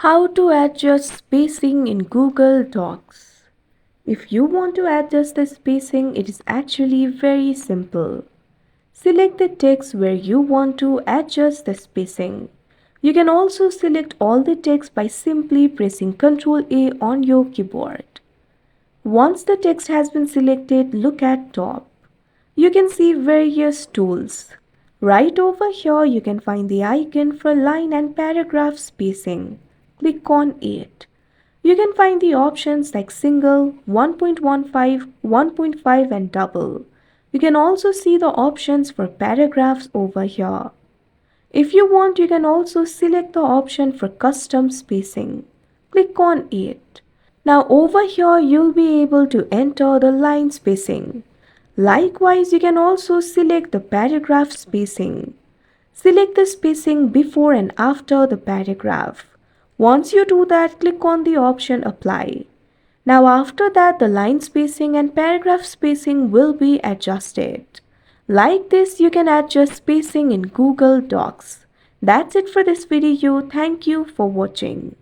How to adjust spacing in Google Docs. If you want to adjust the spacing, it is actually very simple. Select the text where you want to adjust the spacing. You can also select all the text by simply pressing Ctrl A on your keyboard. Once the text has been selected, look at top. You can see various tools. Right over here, you can find the icon for line and paragraph spacing. Click on it. You can find the options like single, 1.15, 1.5 and double. You can also see the options for paragraphs over here. If you want, you can also select the option for custom spacing. Click on it. Now over here, you'll be able to enter the line spacing. Likewise, you can also select the paragraph spacing. Select the spacing before and after the paragraph. Once you do that, click on the option Apply. Now after that, the line spacing and paragraph spacing will be adjusted. Like this, you can adjust spacing in Google Docs. That's it for this video. Thank you for watching.